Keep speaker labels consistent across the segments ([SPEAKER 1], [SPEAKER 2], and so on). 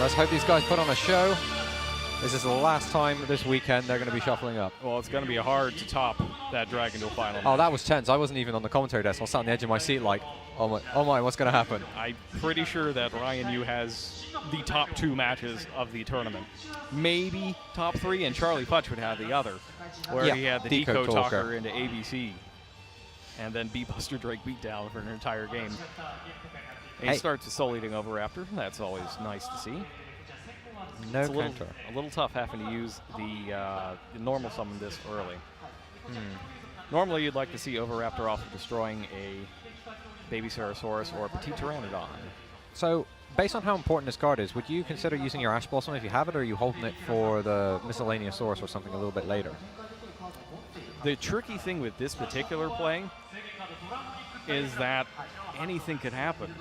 [SPEAKER 1] Let's hope these guys put on a show. This is the last time this weekend they're going to be shuffling up.
[SPEAKER 2] Well, it's going to be hard to top that Dragon Duel final.
[SPEAKER 1] Oh, that was tense. I wasn't even on the commentary desk. I was sat on the edge of my seat like, oh my, what's going to happen?
[SPEAKER 2] I'm pretty sure that Ryan Yu has the top 2 matches of the tournament. Maybe top 3, and Charlie Futch would have the other, where he had the Deco Talker into ABC, and then B-Buster Drake beatdown for an entire game. And he starts with Soul Eating Overraptor. That's always nice to see.
[SPEAKER 1] No
[SPEAKER 2] it's
[SPEAKER 1] counter.
[SPEAKER 2] A little tough having to use the normal summon this early. Normally you'd like to see Overraptor off of destroying a Baby Cerosaurus or Petite Pteranodon.
[SPEAKER 1] So, based on how important this card is, would you consider using your Ash Blossom if you have it, or are you holding it for the Miscellaneous Source or something a little bit later?
[SPEAKER 2] The tricky thing with this particular play is that anything could happen.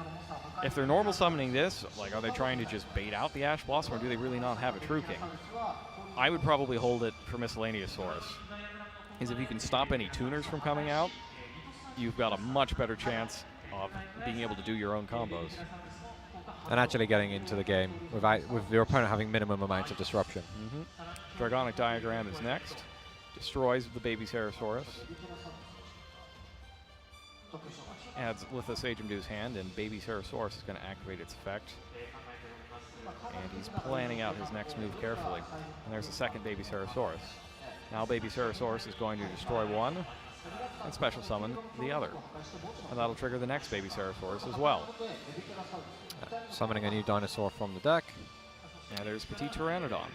[SPEAKER 2] If they're normal summoning this, like, are they trying to just bait out the Ash Blossom, or do they really not have a True King? I would probably hold it for Miscellaneous Source. Is if you can stop any tuners from coming out, you've got a much better chance of being able to do your own combos.
[SPEAKER 1] And actually getting into the game with your opponent having minimum amounts of disruption.
[SPEAKER 2] Dragonic Diagram is next. Destroys the Baby Cerosaurus. Adds Lithosagem to his hand, and Baby Cerosaurus is going to activate its effect. And he's planning out his next move carefully. And there's a second Baby Cerosaurus. Now Baby Cerosaurus is going to destroy one and special summon the other. And that'll trigger the next Baby Cerosaurus as well.
[SPEAKER 1] Summoning a new dinosaur from the deck.
[SPEAKER 2] And there's Petite Pteranodon.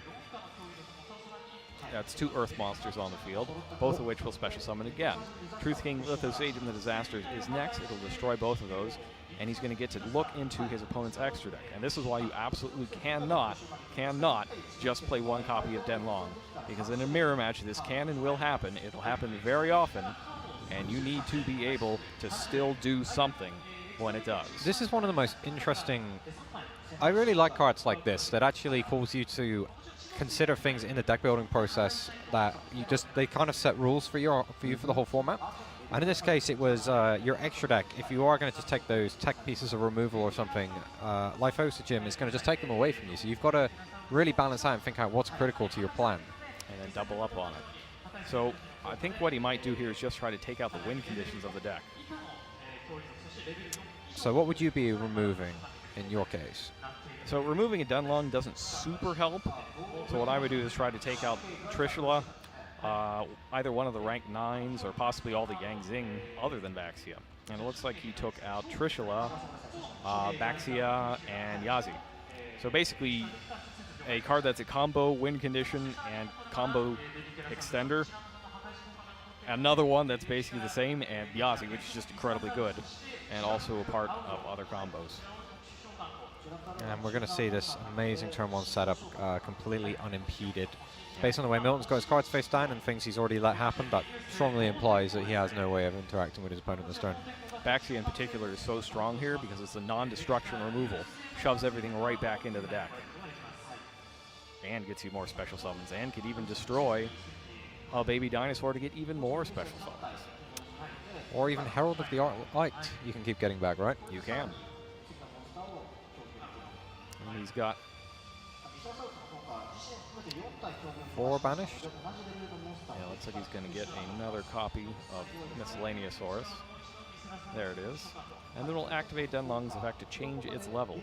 [SPEAKER 2] That's 2 Earth monsters on the field, both of which will special summon again. Truth King Lithosagem the Disaster is next. It'll destroy both of those, and he's going to get to look into his opponent's extra deck. And this is why you absolutely cannot just play one copy of Denlong, because in a mirror match, this can and will happen. It'll happen very often, and you need to be able to still do something when it does.
[SPEAKER 1] This is one of the most interesting. I really like cards like this that actually cause you to consider things in the deck building process that they kind of set rules for you for the whole format. And in this case, it was your extra deck. If you are going to just take those tech pieces of removal or something, Lithosagem is going to just take them away from you. So you've got to really balance out and think out what's critical to your plan.
[SPEAKER 2] And then double up on it. So I think what he might do here is just try to take out the win conditions of the deck.
[SPEAKER 1] So what would you be removing in your case?
[SPEAKER 2] So removing a Denlong doesn't super help. So what I would do is try to take out Trishula, either one of the rank 9s or possibly all the Yang Zing other than Baxia. And it looks like he took out Trishula, Baxia, and Yazi. So basically a card that's a combo win condition and combo extender. Another one that's basically the same, and Yazi, which is just incredibly good, and also a part of other combos.
[SPEAKER 1] And we're going to see this amazing turn 1 setup completely unimpeded. Based on the way Milton's got his cards face down and things he's already let happen, that strongly implies that he has no way of interacting with his opponent this turn.
[SPEAKER 2] Baxia in particular is so strong here because it's a non-destruction removal. Shoves everything right back into the deck. And gets you more special summons, and could even destroy a Baby Dinosaur to get even more special summons.
[SPEAKER 1] Or even Herald of the Light you can keep getting back, right?
[SPEAKER 2] You can. And he's got
[SPEAKER 1] 4 banished.
[SPEAKER 2] Yeah, looks like he's going to get another copy of Miscellaneous Source. There it is. And then we'll activate Denlong's effect to change its level.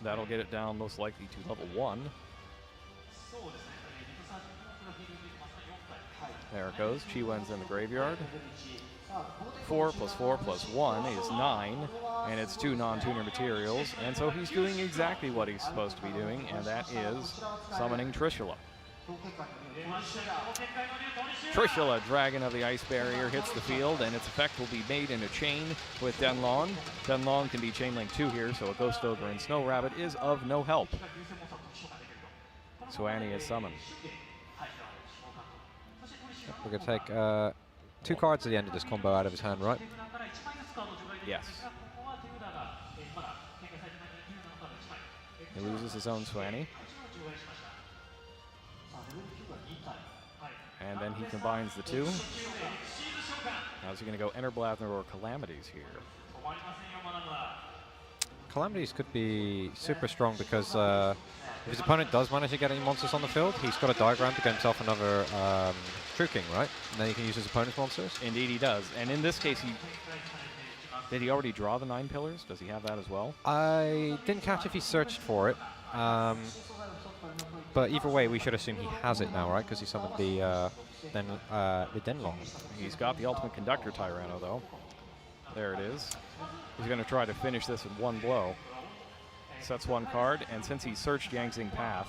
[SPEAKER 2] That'll get it down most likely to level 1. There it goes. Chiwen's in the graveyard. 4 + 4 + 1 is 9, and it's 2 non-tuner materials, and so he's doing exactly what he's supposed to be doing, and that is summoning Trishula. Trishula, Dragon of the Ice Barrier, hits the field, and its effect will be made in a chain with Denlong. Denlong can be chain link 2 here, so a Ghost Ogre and Snow Rabbit is of no help. So Annie is summoned.
[SPEAKER 1] We're going to take 2 cards at the end of this combo out of his hand, right?
[SPEAKER 2] Yes. He loses his own Swanny. And then he combines the 2. Now is he going to go Enter Blather or Calamities here?
[SPEAKER 1] Calamities could be super strong because if his opponent does manage to get any monsters on the field, he's got a diagram to get himself another True King, right? And then he can use his opponent's monsters.
[SPEAKER 2] Indeed, he does. And in this case, did he already draw the 9 pillars? Does he have that as well?
[SPEAKER 1] I didn't catch if he searched for it. But either way, we should assume he has it now, right? Because he summoned the Denlong.
[SPEAKER 2] He's got the Ultimate Conductor Tyranno, though. There it is. He's going to try to finish this in one blow. Sets one card, and since he searched Yangzing Path,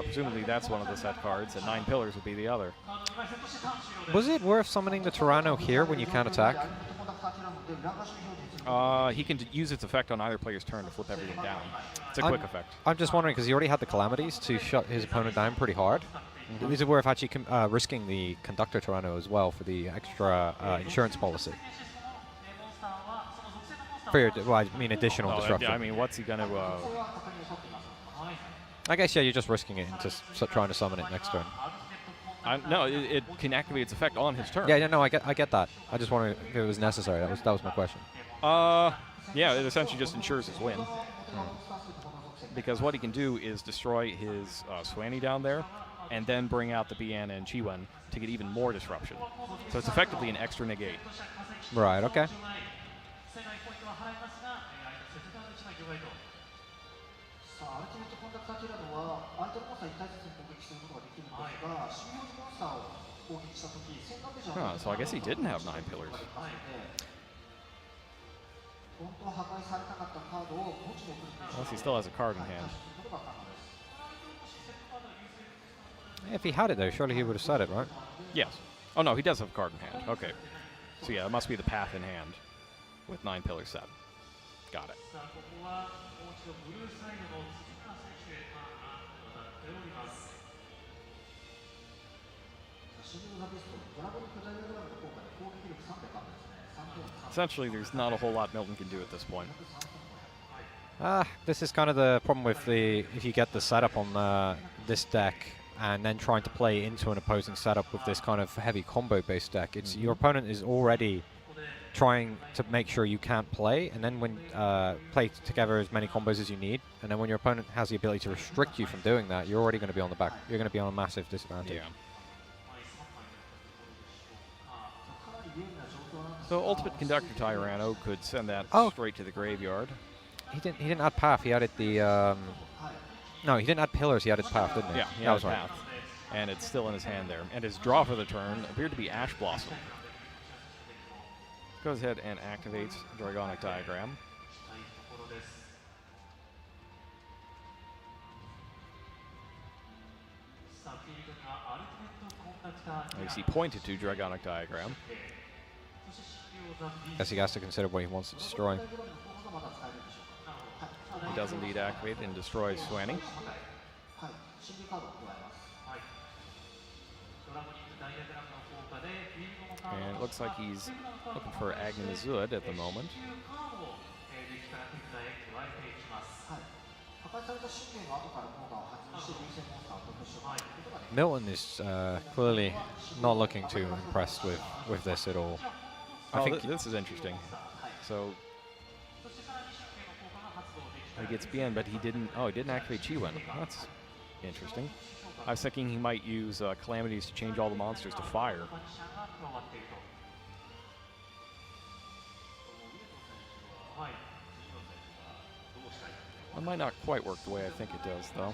[SPEAKER 2] presumably that's one of the set cards, and 9 pillars would be the other.
[SPEAKER 1] Was it worth summoning the Tyranno here when you can't attack?
[SPEAKER 2] He can use its effect on either player's turn to flip everything down. It's a quick effect.
[SPEAKER 1] I'm just wondering, because he already had the Calamities to shut his opponent down pretty hard. Is it worth actually risking the Conductor Tyranno as well for the extra insurance policy? Well, I mean additional disruption.
[SPEAKER 2] I mean, what's he going to...
[SPEAKER 1] I guess, yeah, you're just risking it into trying to summon it next turn.
[SPEAKER 2] No, it can activate its effect on his turn.
[SPEAKER 1] Yeah, no, I get that. I just wondered if it was necessary. That was my question.
[SPEAKER 2] Yeah, it essentially just ensures his win. Because what he can do is destroy his Swanny down there, and then bring out the Bian and Chiwen to get even more disruption. So it's effectively an extra negate.
[SPEAKER 1] Right, okay.
[SPEAKER 2] So I guess he didn't have 9 pillars. Unless he still has a card in hand.
[SPEAKER 1] If he had it, though, surely he would have said it, right?
[SPEAKER 2] Yes. Oh, no, he does have a card in hand. Okay. So, yeah, it must be the path in hand with 9 pillars set. Got it. Essentially, there's not a whole lot Milton can do at this point.
[SPEAKER 1] This is kind of the problem with if you get the setup on this deck and then trying to play into an opposing setup with this kind of heavy combo-based deck. It's your opponent is already trying to make sure you can't play, and then when play together as many combos as you need, and then when your opponent has the ability to restrict you from doing that, you're already going to be on the back. You're going to be on a massive disadvantage.
[SPEAKER 2] Yeah. So Ultimate Conductor Tyranno could send that straight to the graveyard.
[SPEAKER 1] He didn't add path. He added the no, he didn't add pillars. He added path, didn't he?
[SPEAKER 2] Yeah, he added path, and it's still in his hand there. And his draw for the turn appeared to be Ash Blossom. Goes ahead and activates Dragonic Diagram. You see pointed to Dragonic Diagram.
[SPEAKER 1] Guess he has to consider what he wants to destroy.
[SPEAKER 2] He does indeed activate and destroys Swanny. And it looks like he's looking for Agnazud at the moment.
[SPEAKER 1] Milton is clearly not looking too impressed with this at all. I think
[SPEAKER 2] this is interesting. So he gets Bien, but he didn't. Oh, he didn't activate Chiwen. That's interesting. I was thinking he might use Calamities to change all the monsters to fire. That might not quite work the way I think it does, though.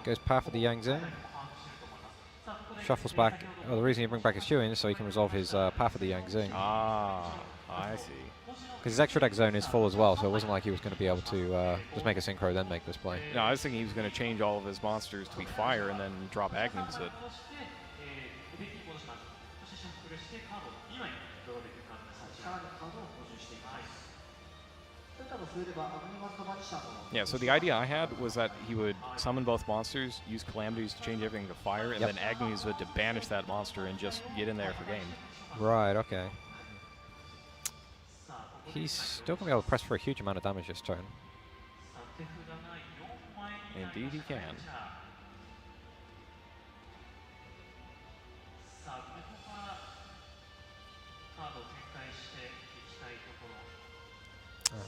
[SPEAKER 1] Goes path of the Yangzing. Shuffles back. Well, the reason you bring back his Chewin is so he can resolve his path of the Yangzing.
[SPEAKER 2] Ah, I see.
[SPEAKER 1] Because his extra deck zone is full as well, so it wasn't like he was going to be able to just make a synchro then make this play.
[SPEAKER 2] No, I was thinking he was going to change all of his monsters to be fire and then drop Agnazud. Yeah, so the idea I had was that he would summon both monsters, use Calamities to change everything to fire, and then Agnazud to banish that monster and just get in there for game.
[SPEAKER 1] Right, okay. He's still going to be able to press for a huge amount of damage this turn.
[SPEAKER 2] Indeed he can.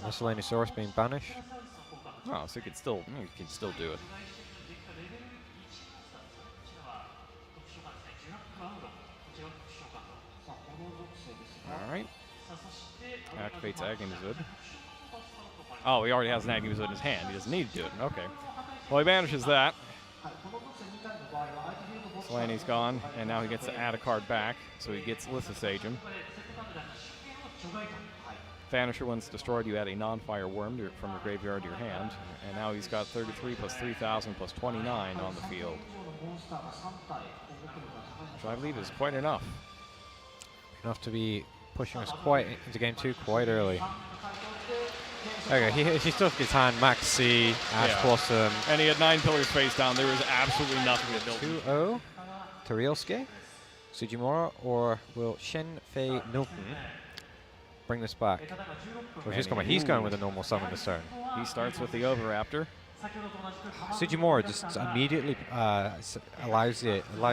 [SPEAKER 1] Miscellaneousaurus being banished.
[SPEAKER 2] Oh, so you can still do it. All right. Activates Agumazud. Oh, he already has an Agumazud in his hand. He doesn't need to do it. Okay. Well, he banishes that. Slaney's gone, and now he gets to add a card back, so he gets Lithosage him. Vanisher, once destroyed, you add a non-fire worm from your graveyard to your hand, and now he's got 33 plus 3,000 plus 29 on the field, which I believe is quite enough.
[SPEAKER 1] Enough to be pushing us quite into game 2 quite early. Okay, he still gets hand Max C, Ash Blossom.
[SPEAKER 2] And he had 9 pillars face down. There was absolutely nothing to build.
[SPEAKER 1] 2-0 to Ryosuke, Tsujimura, or will Shenfei Milton bring this back? Well, he's going with a normal summon this turn.
[SPEAKER 2] He starts with the Oviraptor.
[SPEAKER 1] Tsujimura just immediately allows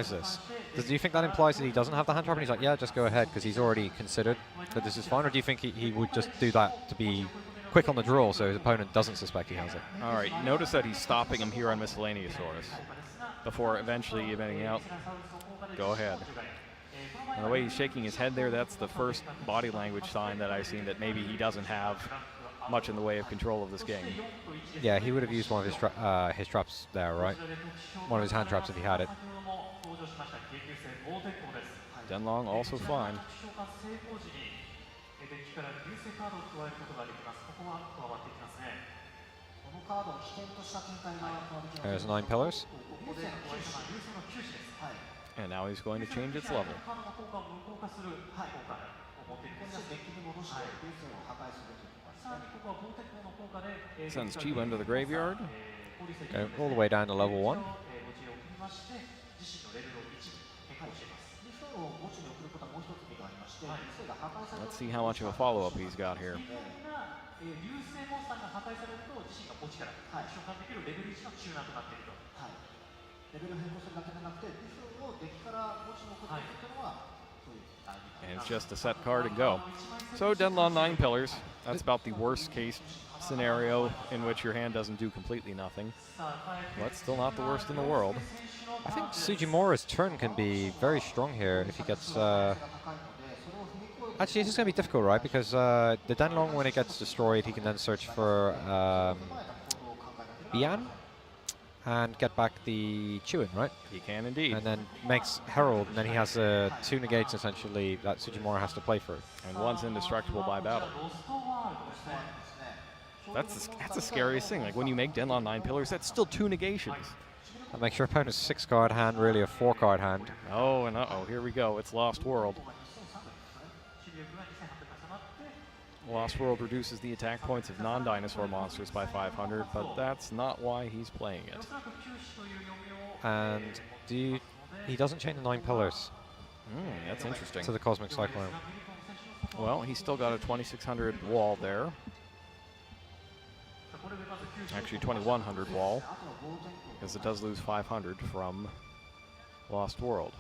[SPEAKER 1] this. Do you think that implies that he doesn't have the hand trap and he's like, yeah, just go ahead because he's already considered that this is fine? Or do you think he would just do that to be quick on the draw so his opponent doesn't suspect he has it?
[SPEAKER 2] All right, notice that he's stopping him here on Miscellaneousaurus before eventually eventing out. Go ahead. And the way he's shaking his head there, that's the first body language sign that I've seen that maybe he doesn't have much in the way of control of this game.
[SPEAKER 1] Yeah, he would have used one of his traps there, right? One of his hand traps if he had it.
[SPEAKER 2] Denlong also fine.
[SPEAKER 1] There's 9 pillars.
[SPEAKER 2] And now he's going to change its level. Sends Chua into the graveyard.
[SPEAKER 1] Okay, all the way down to level 1.
[SPEAKER 2] Let's see how much of a follow-up he's got here. And it's just a set card and go. So Denlong 9 pillars. That's about the worst case scenario in which your hand doesn't do completely nothing. But still not the worst in the world.
[SPEAKER 1] I think Tsujimura's turn can be very strong here if he gets... Actually, it's just going to be difficult, right? Because the Denlong, when it gets destroyed, he can then search for Bian and get back the Chuin, right?
[SPEAKER 2] He can indeed.
[SPEAKER 1] And then makes Herald, and then he has 2 negates, essentially, that Tsujimura has to play through.
[SPEAKER 2] And one's indestructible by battle. That's the scariest thing. Like, when you make Denlong 9 pillars, that's still 2 negations.
[SPEAKER 1] That makes your opponent's 6-card hand really a 4-card hand.
[SPEAKER 2] Oh, and here we go. It's Lost World. Lost World reduces the attack points of non-dinosaur monsters by 500, but that's not why he's playing it.
[SPEAKER 1] And he doesn't change the 9 pillars.
[SPEAKER 2] That's interesting.
[SPEAKER 1] To the Cosmic Cyclone.
[SPEAKER 2] Well, he's still got a 2,600 wall there. Actually, 2,100 wall, because it does lose 500 from Lost World.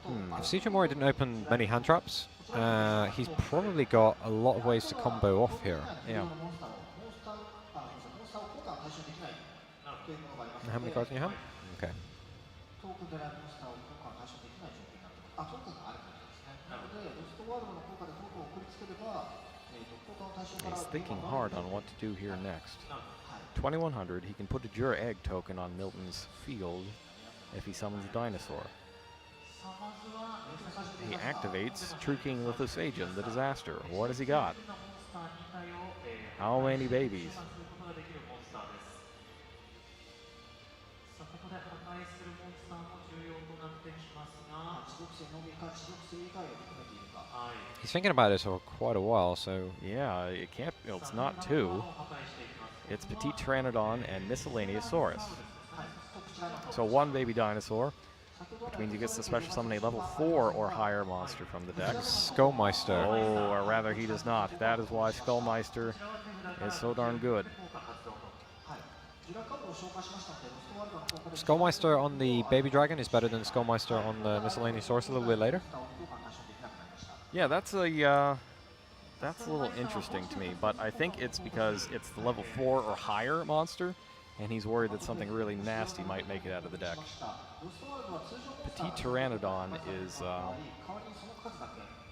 [SPEAKER 1] If Tsujimura didn't open many hand traps, he's probably got a lot of ways to combo off here.
[SPEAKER 2] Yeah.
[SPEAKER 1] How many cards in your hand? Okay.
[SPEAKER 2] He's thinking hard on what to do here next. 2,100, he can put a Jura Egg token on Milton's field if he summons a dinosaur. He activates True King Lithosagian, the disaster. What has he got? How many babies?
[SPEAKER 1] He's thinking about this for quite a while, so...
[SPEAKER 2] Yeah, it can't... Well, it's not 2. It's Petite Pteranodon and Miscellaneousaurus. So 1 baby dinosaur, which means he gets to special summon a level 4 or higher monster from the deck.
[SPEAKER 1] Skullmeister.
[SPEAKER 2] Oh, or rather he does not. That is why Skullmeister is so darn good.
[SPEAKER 1] Skullmeister on the Baby Dragon is better than Skullmeister on the Miscellaneous Source a little bit later.
[SPEAKER 2] Yeah, that's a little interesting to me, but I think it's because it's the level 4 or higher monster, and he's worried that something really nasty might make it out of the deck. Petite Pteranodon is a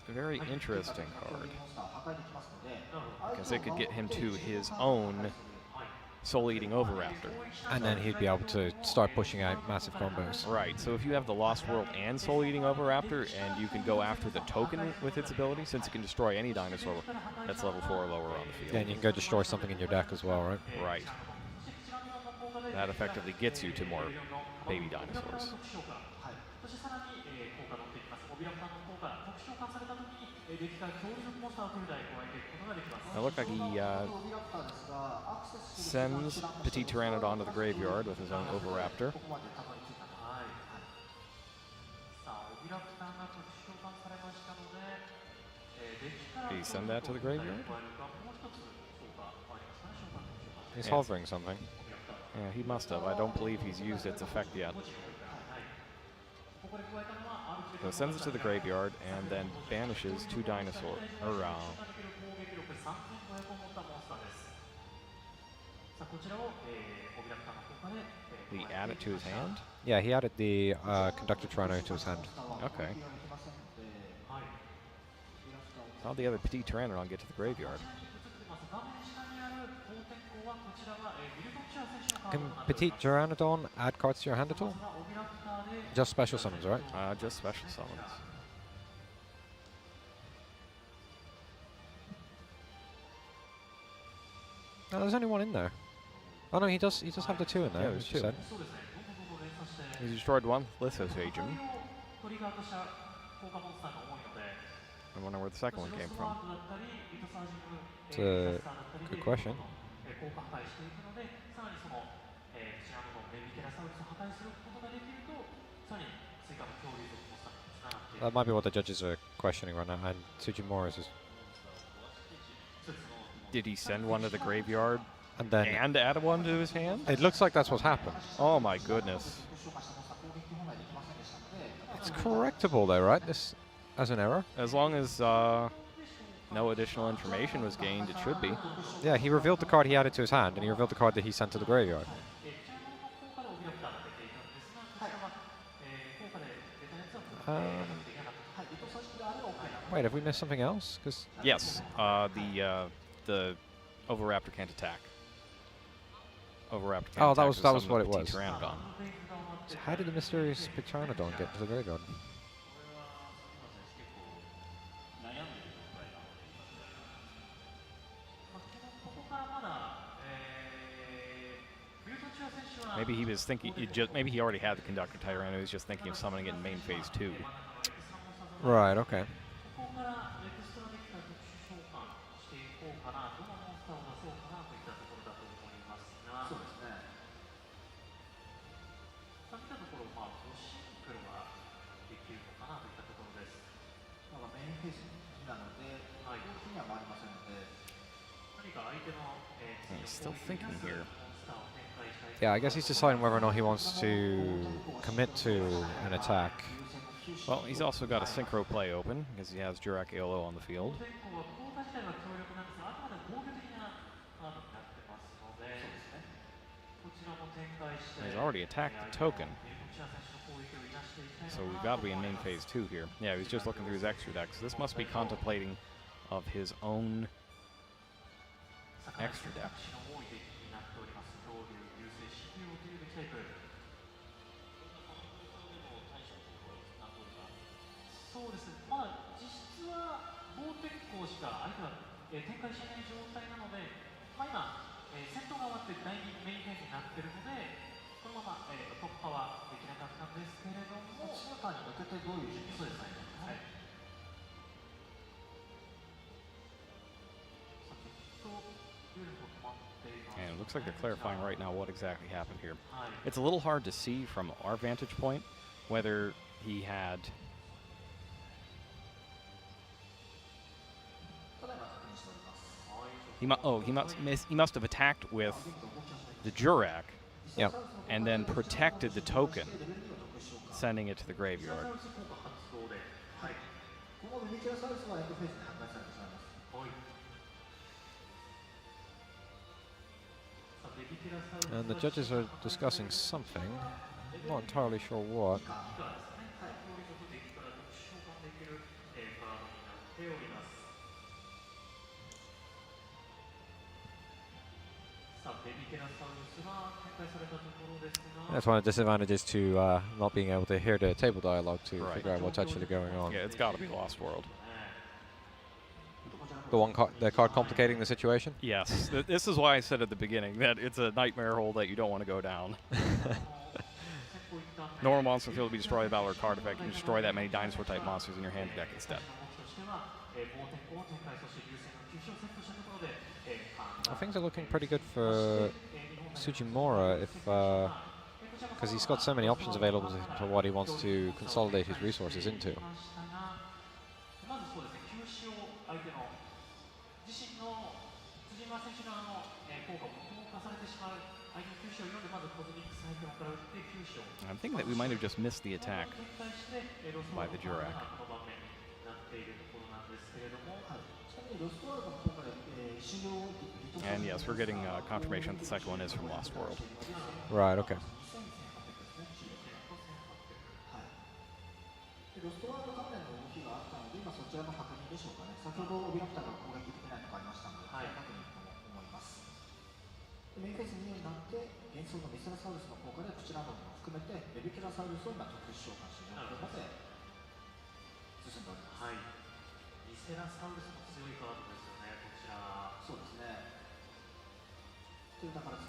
[SPEAKER 2] very interesting card, because it could get him to his own soul-eating Oviraptor.
[SPEAKER 1] And then he'd be able to start pushing out massive combos.
[SPEAKER 2] Right, so if you have the Lost World and soul-eating Oviraptor, and you can go after the token with its ability, since it can destroy any dinosaur that's level 4 or lower on the field.
[SPEAKER 1] Yeah, and you can go destroy something in your deck as well, right?
[SPEAKER 2] Right. That effectively gets you to more baby dinosaurs. It looked like he sends Petite Pteranodon to the graveyard with his own Oviraptor. Did he send that to the graveyard?
[SPEAKER 1] He's hovering something.
[SPEAKER 2] Yeah, he must have. I don't believe he's used its effect yet. So sends it to the graveyard and then banishes 2 dinosaurs. Did he add it to his hand?
[SPEAKER 1] Yeah, he added the Conductor Tyranno to his hand.
[SPEAKER 2] Okay. How'd the other Petite Pteranodon get to the graveyard?
[SPEAKER 1] Can Petite Pteranodon add cards to your hand at all? Just special summons, right?
[SPEAKER 2] Just special summons.
[SPEAKER 1] No, there's only one in there. Oh no, he does have the 2 in there.
[SPEAKER 2] Yeah, there's 2. He's destroyed 1 Lithosagem. I wonder where the second one came from.
[SPEAKER 1] It's a good question. That might be what the judges are questioning right now, and Tsujimura is...
[SPEAKER 2] Did he send one to the graveyard
[SPEAKER 1] And then...
[SPEAKER 2] and add 1 to his hand?
[SPEAKER 1] It looks like that's what's happened.
[SPEAKER 2] Oh my goodness.
[SPEAKER 1] It's correctable though, right? This as an error?
[SPEAKER 2] As long as no additional information was gained, it should be.
[SPEAKER 1] Yeah, he revealed the card he added to his hand, and he revealed the card that he sent to the graveyard. Wait, have we missed something else? Because
[SPEAKER 2] Yes, the Oviraptor can't attack. Oviraptor can't
[SPEAKER 1] Oh, that
[SPEAKER 2] attack
[SPEAKER 1] was-
[SPEAKER 2] with
[SPEAKER 1] that was
[SPEAKER 2] some
[SPEAKER 1] what it
[SPEAKER 2] Petite
[SPEAKER 1] was.
[SPEAKER 2] Pteranodon.
[SPEAKER 1] how did the mysterious Pteranodon get to the graveyard?
[SPEAKER 2] Maybe he was thinking. Maybe he already had the Conductor Tyranno. He was just thinking of summoning it in main phase 2.
[SPEAKER 1] Right, okay.
[SPEAKER 2] He's still thinking here.
[SPEAKER 1] Yeah, I guess he's deciding whether or not he wants to commit to an attack.
[SPEAKER 2] Well, he's also got a Synchro play open because he has Jurak Aolo on the field. He's already attacked the token. So we've got to be in main phase 2 here. Yeah, he's just looking through his extra decks. This must be contemplating of his own extra deck. And it looks like they're clarifying right now what exactly happened here. It's a little hard to see from our vantage point whether he had... He must have attacked with the Jurak,
[SPEAKER 1] Yep.
[SPEAKER 2] and then protected the token, sending it to the graveyard.
[SPEAKER 1] And the judges are discussing something. Not entirely sure what. That's one of the disadvantages to not being able to hear the table dialogue to figure out what's actually going on.
[SPEAKER 2] Yeah, it's got to be Lost World.
[SPEAKER 1] The card complicating the situation?
[SPEAKER 2] Yes. This is why I said at the beginning that it's a nightmare hole that you don't want to go down. Normal monster field will be destroyed by Valor card effect. You can destroy that many dinosaur-type monsters in your hand deck instead.
[SPEAKER 1] Well, things are looking pretty good for Tsujimura because he's got so many options available to what he wants to consolidate his resources into.
[SPEAKER 2] I'm thinking that we might have just missed the attack by the Jurak. And yes, we're getting confirmation that the second one is from Lost World.
[SPEAKER 1] Right, okay.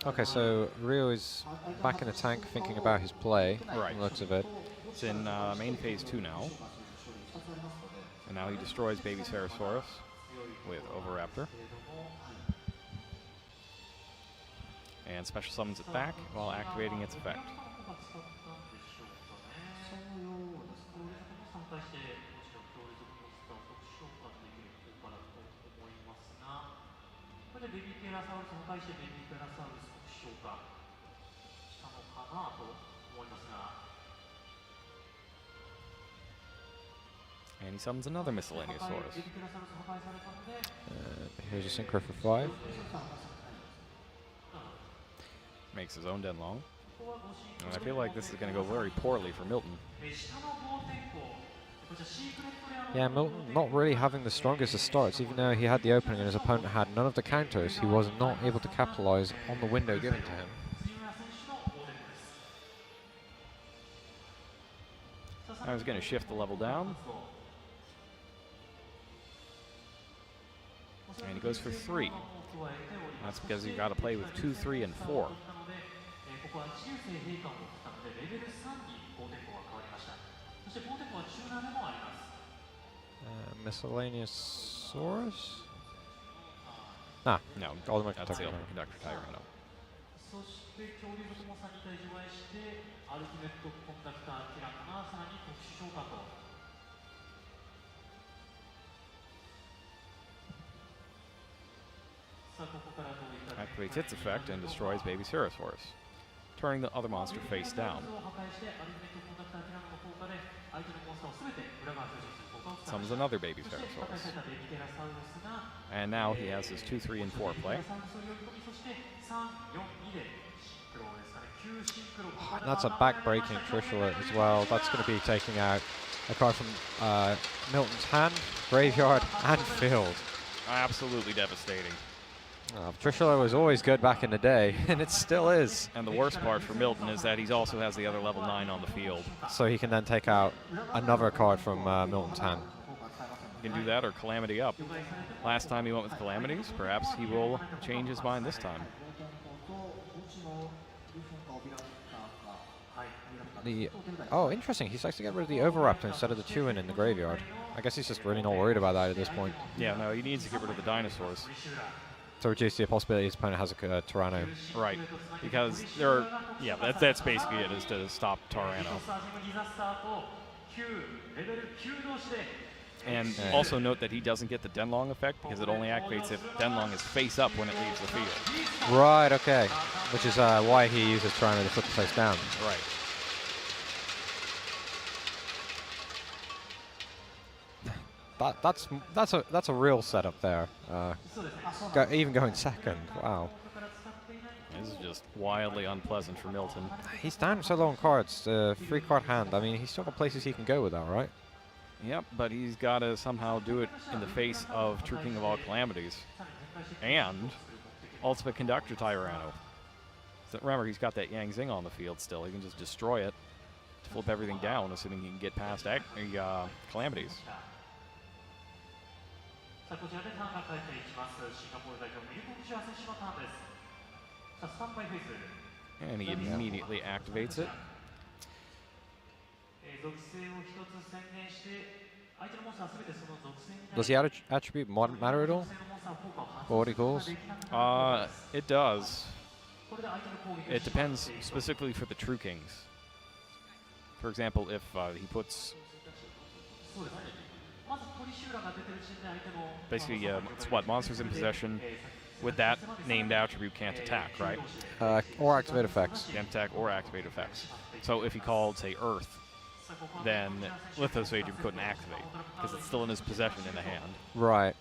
[SPEAKER 1] Okay, so Ryo is back in the tank thinking about his play,
[SPEAKER 2] right.
[SPEAKER 1] Looks of it.
[SPEAKER 2] It's in main phase 2 now. And now he destroys Baby Sarasaurus with Oviraptor. And special summons it back while activating its effect. And he summons another miscellaneous Saurus.
[SPEAKER 1] Here's a synchro for 5.
[SPEAKER 2] Makes his own Denlong. And I feel like this is going to go very poorly for Milton.
[SPEAKER 1] Yeah, Milton not really having the strongest of starts, even though he had the opening and his opponent had none of the counters. He was not able to capitalize on the window given to him.
[SPEAKER 2] I was going to shift the level down. And he goes for 3. That's because you got to play with 2, 3, and 4.
[SPEAKER 1] Miscellaneous Saurus? Ah,
[SPEAKER 2] No,
[SPEAKER 1] Ultimate
[SPEAKER 2] that's the
[SPEAKER 1] Conductor.
[SPEAKER 2] Ultimate Conductor Tyranno. Activates its effect and destroys Baby Sarasaurus, turning the other monster face down. Summons another Baby Sarasaurus. And now he has his 2, 3, and 4 play.
[SPEAKER 1] That's a back-breaking Trishula as well. That's going to be taking out a card from Milton's hand, graveyard, and field.
[SPEAKER 2] Absolutely devastating.
[SPEAKER 1] Trishula was always good back in the day, and it still is.
[SPEAKER 2] And the worst part for Milton is that he also has the other level 9 on the field.
[SPEAKER 1] So he can then take out another card from Milton's hand.
[SPEAKER 2] He can do that or Calamity up. Last time he went with Calamities. Perhaps he will change his mind this time.
[SPEAKER 1] Oh, interesting. He's likes to get rid of the Oviraptor instead of the Chewin in the graveyard. I guess he's just really not worried about that at this point.
[SPEAKER 2] Yeah, no, he needs to get rid of the dinosaurs.
[SPEAKER 1] To reduce the possibility his opponent has a Tyranno.
[SPEAKER 2] Right, because there are, yeah, that's basically it, is to stop Tyranno. And also note that he doesn't get the Denlong effect because it only activates if Denlong is face up when it leaves the field.
[SPEAKER 1] Right, okay. Which is why he uses Triangle to flip the face down.
[SPEAKER 2] Right.
[SPEAKER 1] That's a real setup there. Even going second, wow.
[SPEAKER 2] This is just wildly unpleasant for Milton.
[SPEAKER 1] He's down so low on cards. 3-card hand. I mean, he's still got places he can go with that, right?
[SPEAKER 2] Yep, but he's got to somehow do it in the face of True King of all calamities and Ultimate Conductor Tyranno. So remember, he's got that Yang Zing on the field still. He can just destroy it to flip everything down, assuming he can get past calamities. And he immediately activates it.
[SPEAKER 1] Does the attribute matter at all? For what he calls?
[SPEAKER 2] It does. It depends specifically for the True Kings. For example, if he puts... Basically, it's what? Monsters in possession with that named attribute can't attack, right?
[SPEAKER 1] Or activate effects.
[SPEAKER 2] Can't attack or activate effects. So if he called, say, Earth, then Lithosagium couldn't activate because it's still in his possession in the hand.
[SPEAKER 1] Right.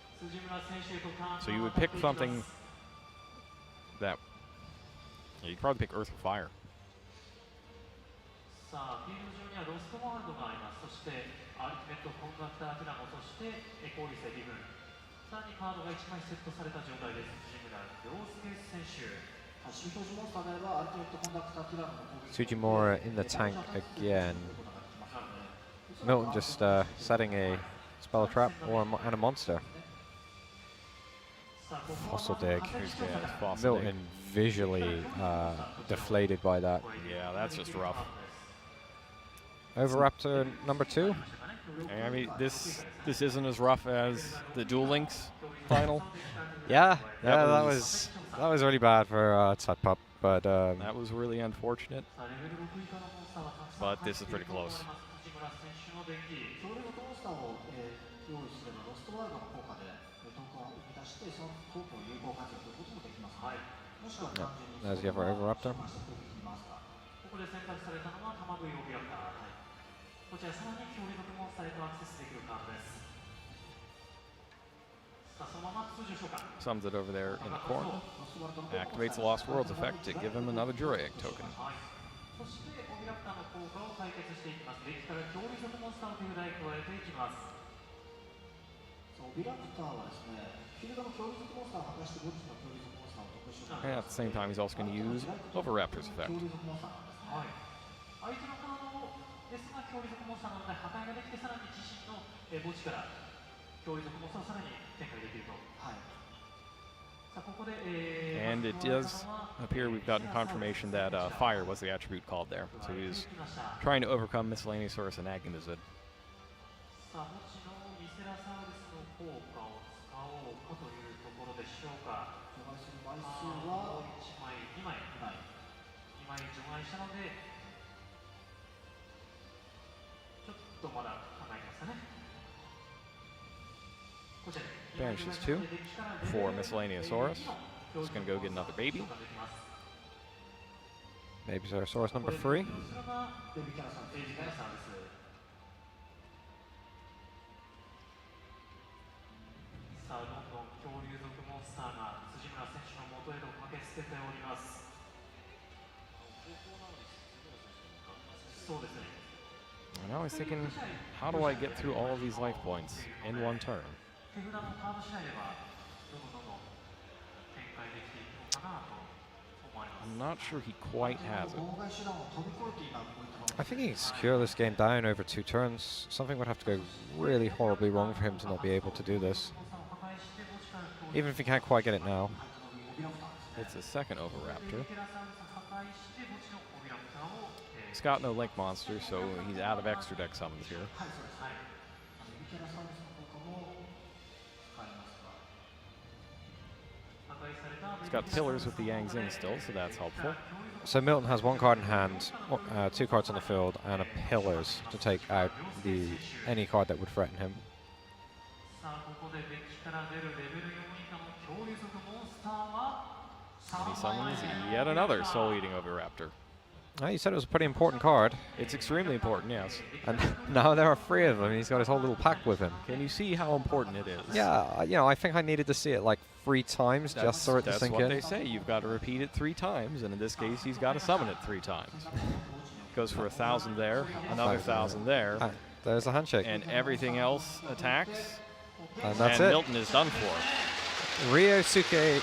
[SPEAKER 2] So you would pick something that... Yeah, you'd probably pick Earth or Fire.
[SPEAKER 1] Tsujimura in the tank again. Milton just setting a spell trap and a monster. Fossil dig. Milton visually deflated by that.
[SPEAKER 2] Yeah, that's just rough.
[SPEAKER 1] Overraptor number 2.
[SPEAKER 2] I mean, this isn't as rough as the Duel Links final.
[SPEAKER 1] Yeah, that was really bad for Tsutpup, but
[SPEAKER 2] that was really unfortunate. But this is pretty close.
[SPEAKER 1] Yeah, there's the other Overraptor.
[SPEAKER 2] Sums it over there in the corner. Activates the Lost Worlds effect to give him another Juraic token. And at the same time, he's also going to use Overraptor's effect. And it does appear we've gotten confirmation that fire was the attribute called there. So he's trying to overcome Miscellaneousaurus and Agnamizid. Banishes 2 for Miscellaneousaurus. Just going to go get another baby.
[SPEAKER 1] Babysaurus number 3.
[SPEAKER 2] And now he's thinking, how do I get through all of these life points in one turn? I'm not sure he quite has it.
[SPEAKER 1] I think he can secure this game down over 2 turns. Something would have to go really horribly wrong for him to not be able to do this. Even if he can't quite get it now.
[SPEAKER 2] It's a second Overraptor. He's got no Link monster, so he's out of extra deck summons here. He's got pillars with the Yang Zing still, so that's helpful.
[SPEAKER 1] So Milton has 1 card in hand, 2 cards on the field, and a pillars to take out any card that would threaten him.
[SPEAKER 2] And he summons yet another soul-eating Oviraptor.
[SPEAKER 1] Oh, you said it was a pretty important card.
[SPEAKER 2] It's extremely important, yes.
[SPEAKER 1] And now there are 3 of them. He's got his whole little pack with him.
[SPEAKER 2] Can you see how important it is?
[SPEAKER 1] Yeah, you know, I think I needed to see it like 3 times just for it to sink in.
[SPEAKER 2] That's what they say. You've got to repeat it 3 times, and in this case, he's got to summon it 3 times. Goes for 1,000 there, another 1,000 there.
[SPEAKER 1] There's a handshake.
[SPEAKER 2] And everything else attacks.
[SPEAKER 1] And that's
[SPEAKER 2] and
[SPEAKER 1] it.
[SPEAKER 2] Milton is done for.
[SPEAKER 1] Ryosuke